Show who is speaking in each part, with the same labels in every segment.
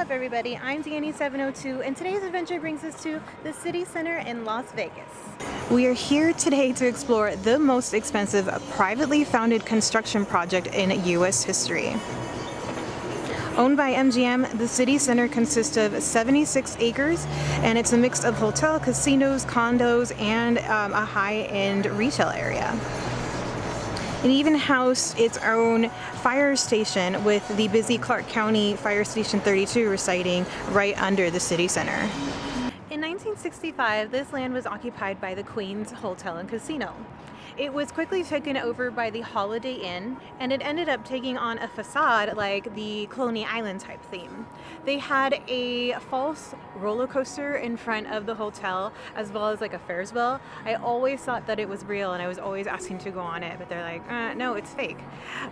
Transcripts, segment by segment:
Speaker 1: up, everybody? I'm Danny702, and today's adventure brings us to the City Center in Las Vegas. We are here today to explore the most expensive privately founded construction project in U.S. history. Owned by MGM, the City Center consists of 76 acres, and it's a mix of hotel, casinos, condos, and a high-end retail area. It even housed its own fire station, with the busy Clark County Fire Station 32 residing right under the City Center. In 1965, this land was occupied by the Queens Hotel and Casino. It was quickly taken over by the Holiday Inn, and it ended up taking on a facade like the Coney Island type theme. They had a false roller coaster in front of the hotel, as well as like a Ferris wheel. I always thought that it was real, and I was always asking to go on it, but they're like, no, it's fake.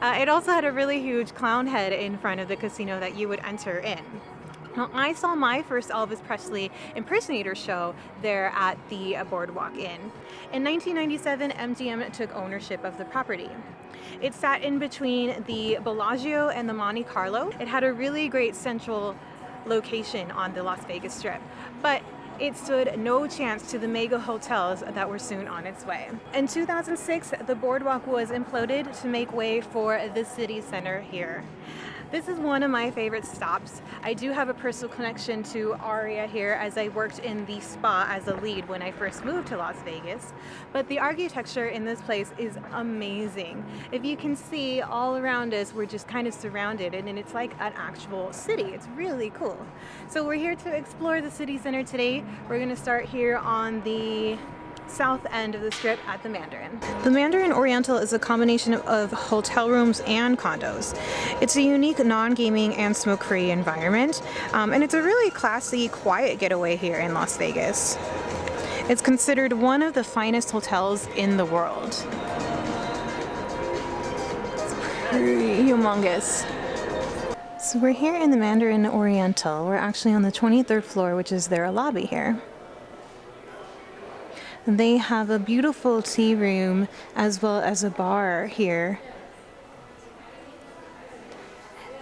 Speaker 1: It also had a really huge clown head in front of the casino that you would enter in. Now, I saw my first Elvis Presley impersonator show there at the Boardwalk Inn. In 1997, MGM took ownership of the property. It sat in between the Bellagio and the Monte Carlo. It had a really great central location on the Las Vegas Strip, but it stood no chance to the mega hotels that were soon on its way. In 2006, the boardwalk was imploded to make way for the City Center here. This is one of my favorite stops. I do have a personal connection to Aria here, as I worked in the spa as a lead when I first moved to Las Vegas. But the architecture in this place is amazing. If you can see all around us, we're just kind of surrounded, and it's like an actual city. It's really cool. So we're here to explore the City Center today. We're gonna start here on the south end of the strip at the Mandarin. The Mandarin Oriental is a combination of hotel rooms and condos. It's a unique non-gaming and smoke-free environment, and it's a really classy, quiet getaway here in Las Vegas. It's considered one of the finest hotels in the world. It's pretty humongous. So we're here in the Mandarin Oriental. We're actually on the 23rd floor, which is their lobby here. They have a beautiful tea room as well as a bar here.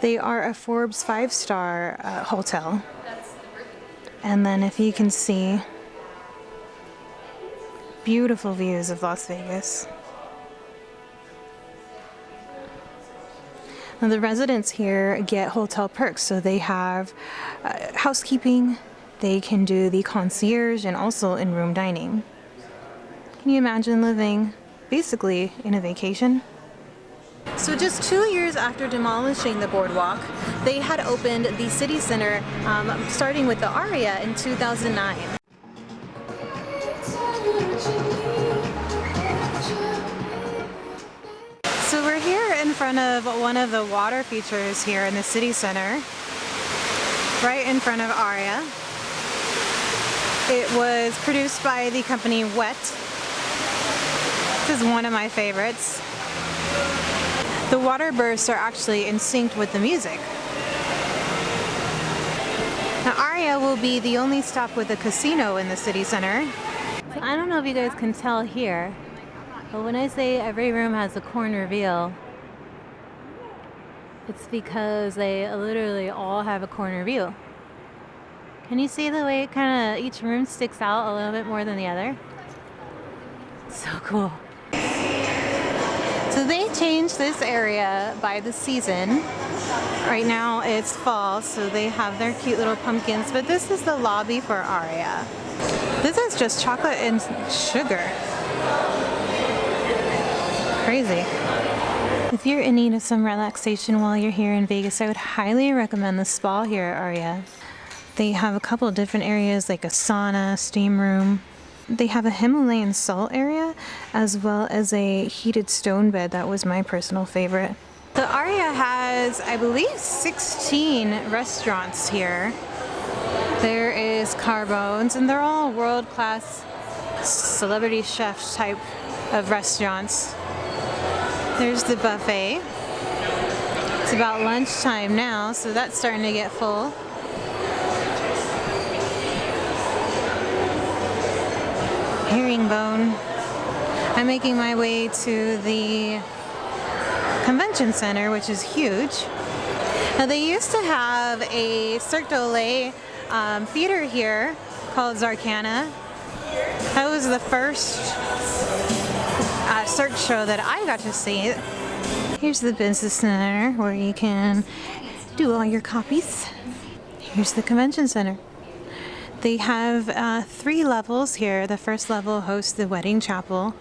Speaker 1: They are a Forbes 5-star hotel. And then if you can see, beautiful views of Las Vegas. Now, the residents here get hotel perks, so they have housekeeping, they can do the concierge, and also in-room dining. Can you imagine living basically in a vacation? So just 2 years after demolishing the boardwalk, they had opened the City Center, starting with the Aria in 2009. So we're here in front of one of the water features here in the City Center, right in front of Aria. It was produced by the company Wet. This is one of my favorites. The water bursts are actually in sync with the music. Now, Aria will be the only stop with a casino in the City Center. So I don't know if you guys can tell here, but when I say every room has a corner view, it's because they literally all have a corner view. Can you see the way it kind of, each room sticks out a little bit more than the other? So cool. So they changed this area by the season. Right now it's fall, so they have their cute little pumpkins, but this is the lobby for Aria. This is just chocolate and sugar. Crazy. If you're in need of some relaxation while you're here in Vegas, I would highly recommend the spa here at Aria. They have a couple of different areas, like a sauna, steam room. They have a Himalayan salt area, as well as a heated stone bed. That was my personal favorite. The Aria has, I believe, 16 restaurants here. There is Carbones, and they're all world-class celebrity chef type of restaurants. There's the buffet. It's about lunchtime now, so that's starting to get full. Herringbone. I'm making my way to the convention center, which is huge. Now, they used to have of a Cirque du Soleil theater here called Zarkana. That was the first Cirque show that I got to see. Here's the business center where you can do all your copies. Here's the convention center. They have 3 levels here. The first level hosts the wedding chapel.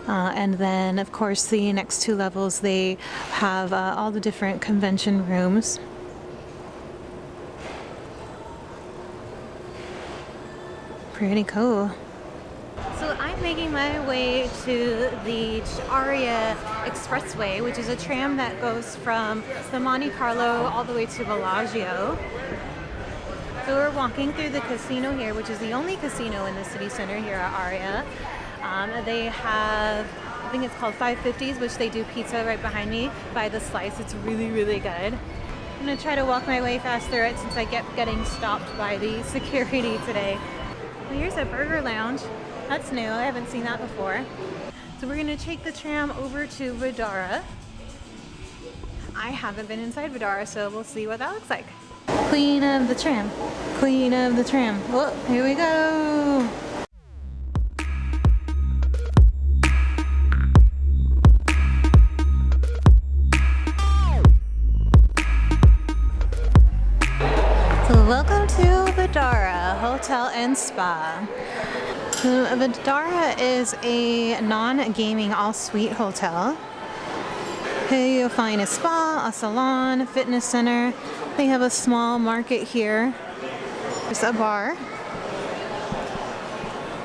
Speaker 1: And then, of course, the next 2 levels, they have all the different convention rooms. Pretty cool. So I'm making my way to the Aria expressway, which is a tram that goes from the Monte Carlo all the way to Bellagio. So we're walking through the casino here, which is the only casino in the city center here at Aria. They have, I think it's called 550s, which they do pizza right behind me by the slice. It's really, really good. I'm gonna try to walk my way fast through it since I kept getting stopped by the security today. Well, here's a burger lounge. That's new, I haven't seen that before. So we're gonna take the tram over to Vdara. I haven't been inside Vdara, so we'll see what that looks like. Queen of the tram, queen of the tram. Whoa, here we go. So welcome to Vdara Hotel and Spa. So Vdara is a non-gaming all-suite hotel. Here you'll find a spa, a salon, a fitness center. They have a small market here. There's a bar.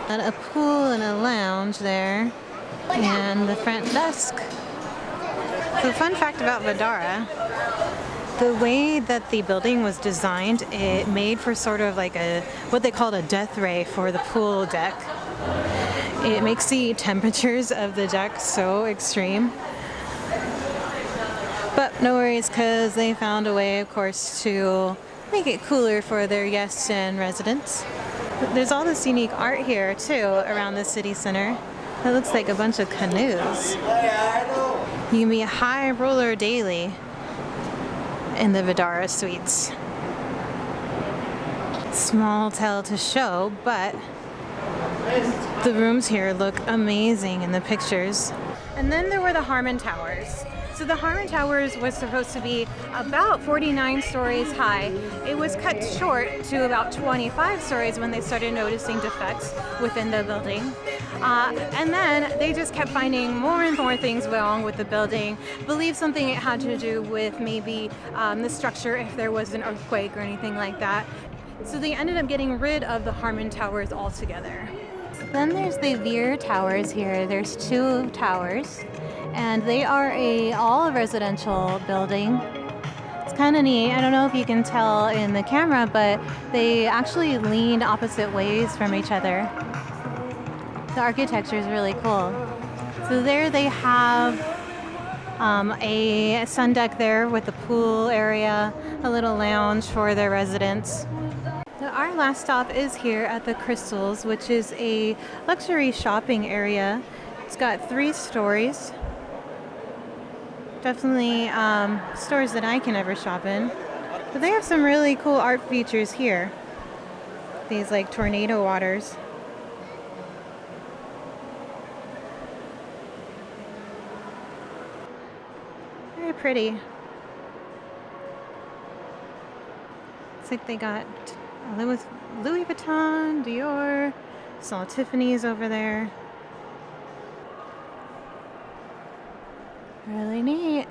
Speaker 1: And a pool and a lounge there. And the front desk. So fun fact about Vdara, the way that the building was designed, it made for sort of like what they called a death ray for the pool deck. It makes the temperatures of the deck so extreme. But no worries, because they found a way, of course, to make it cooler for their guests and residents. There's all this unique art here, too, around the city center. It looks like a bunch of canoes. You can be a high roller daily in the Vdara suites. Small hotel to show, but the rooms here look amazing in the pictures. And then there were the Harman Towers. So the Harman Towers was supposed to be about 49 stories high. It was cut short to about 25 stories when they started noticing defects within the building. And then they just kept finding more and more things wrong with the building. Believe something it had to do with maybe the structure if there was an earthquake or anything like that. So they ended up getting rid of the Harman Towers altogether. Then there's the Veer Towers here. There's 2 towers. And they are all residential building. It's kind of neat. I don't know if you can tell in the camera, but they actually lean opposite ways from each other. The architecture is really cool. So there they have a sun deck there with a pool area, a little lounge for their residents. So our last stop is here at the Crystals, which is a luxury shopping area. It's got 3 stories. Definitely stores that I can ever shop in. But they have some really cool art features here. These like tornado waters. Very pretty. Looks like they got Louis Vuitton, Dior, saw Tiffany's over there. Really neat.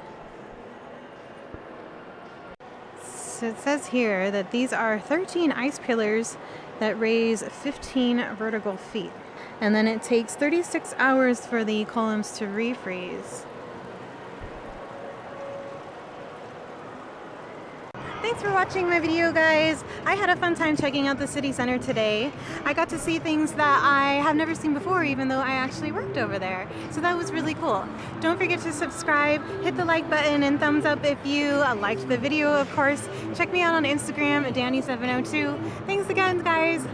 Speaker 1: So it says here that these are 13 ice pillars that raise 15 vertical feet. And then it takes 36 hours for the columns to refreeze. Thanks for watching my video, guys. I had a fun time checking out the city center today. I got to see things that I have never seen before, even though I actually worked over there. So that was really cool. Don't forget to subscribe, hit the like button, and thumbs up if you liked the video, of course. Check me out on Instagram at Danny702. Thanks again, guys.